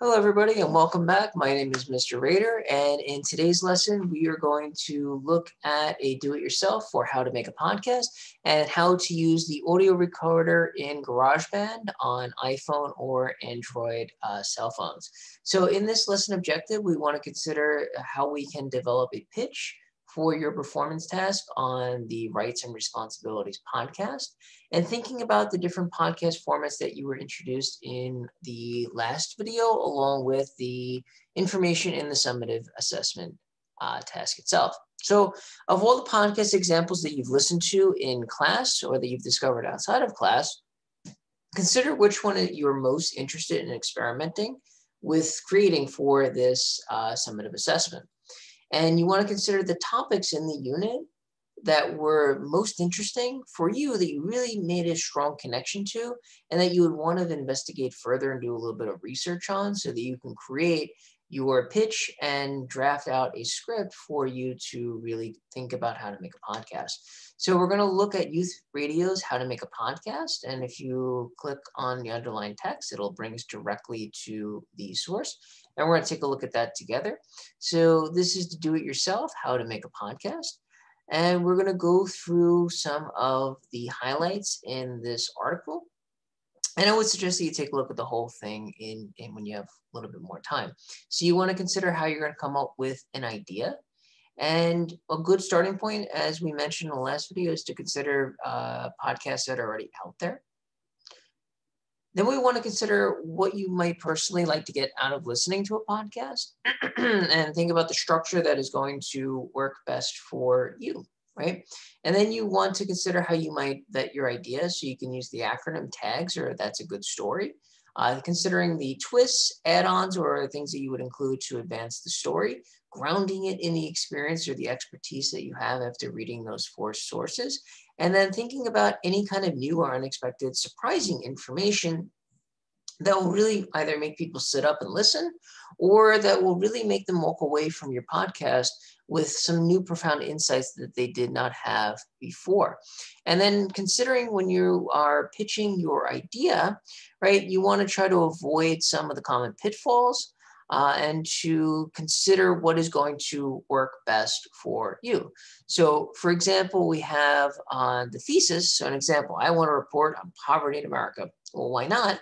Hello, everybody, and welcome back. My name is Mr. Rader, and in today's lesson, we are going to look at a do-it-yourself for how to make a podcast and how to use the audio recorder in GarageBand on iPhone or Android cell phones. So in this lesson objective, we want to consider how we can develop a pitch for your performance task on the Rights and Responsibilities podcast, and thinking about the different podcast formats that you were introduced in the last video, along with the information in the summative assessment task itself. So of all the podcast examples that you've listened to in class or that you've discovered outside of class, consider which one you're most interested in experimenting with creating for this summative assessment. And you want to consider the topics in the unit that were most interesting for you, that you really made a strong connection to, and that you would want to investigate further and do a little bit of research on so that you can create your pitch and draft out a script for you to really think about how to make a podcast. So we're going to look at Youth Radio's How to Make a Podcast. And if you click on the underlined text, it'll bring us directly to the source. And we're going to take a look at that together. So this is to do it yourself, how to make a podcast. And we're going to go through some of the highlights in this article. And I would suggest that you take a look at the whole thing in when you have a little bit more time. So you want to consider how you're going to come up with an idea. And a good starting point, as we mentioned in the last video, is to consider podcasts that are already out there. Then we want to consider what you might personally like to get out of listening to a podcast and think about the structure that is going to work best for you, right? And then you want to consider how you might vet your idea. So you can use the acronym TAGS, or that's a good story. Considering the twists, add-ons, or things that you would include to advance the story, grounding it in the experience or the expertise that you have after reading those 4 sources, and then thinking about any kind of new or unexpected surprising information that will really either make people sit up and listen, or that will really make them walk away from your podcast with some new profound insights that they did not have before. And then considering when you are pitching your idea, right, you want to try to avoid some of the common pitfalls and to consider what is going to work best for you. So for example, we have the thesis. So an example, I want to report on poverty in America. Well, why not?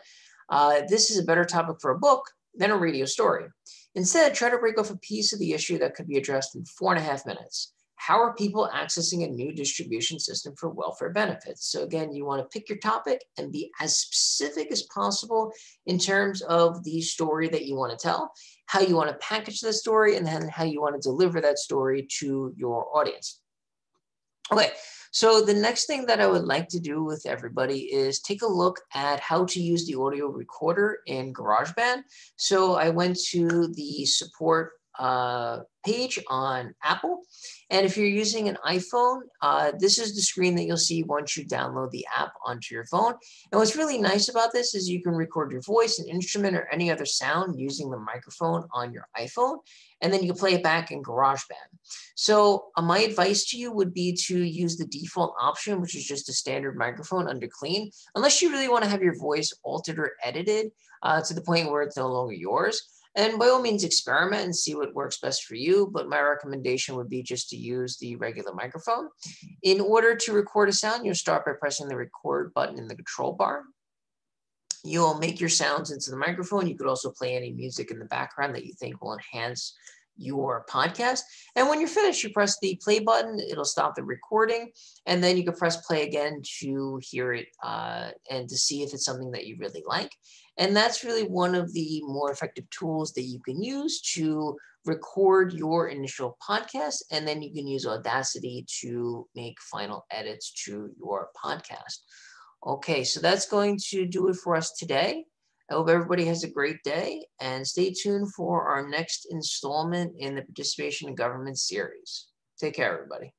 This is a better topic for a book than a radio story. Instead, try to break off a piece of the issue that could be addressed in 4.5 minutes. How are people accessing a new distribution system for welfare benefits? So again, you want to pick your topic and be as specific as possible in terms of the story that you want to tell, how you want to package the story, and then how you want to deliver that story to your audience. Okay, so the next thing that I would like to do with everybody is take a look at how to use the audio recorder in GarageBand. So I went to the support page on Apple. And if you're using an iPhone, this is the screen that you'll see once you download the app onto your phone. And what's really nice about this is you can record your voice, an instrument, or any other sound using the microphone on your iPhone, and then you can play it back in GarageBand. So my advice to you would be to use the default option, which is just a standard microphone under clean, unless you really want to have your voice altered or edited to the point where it's no longer yours. And by all means, experiment and see what works best for you. But my recommendation would be just to use the regular microphone. In order to record a sound, you'll start by pressing the record button in the control bar. You'll make your sounds into the microphone. You could also play any music in the background that you think will enhance your podcast. And when you're finished, you press the play button. It'll stop the recording. And then you can press play again to hear it and to see if it's something that you really like. And that's really one of the more effective tools that you can use to record your initial podcast. And then you can use Audacity to make final edits to your podcast. Okay, so that's going to do it for us today. I hope everybody has a great day, and stay tuned for our next installment in the Participation in Government series. Take care, everybody.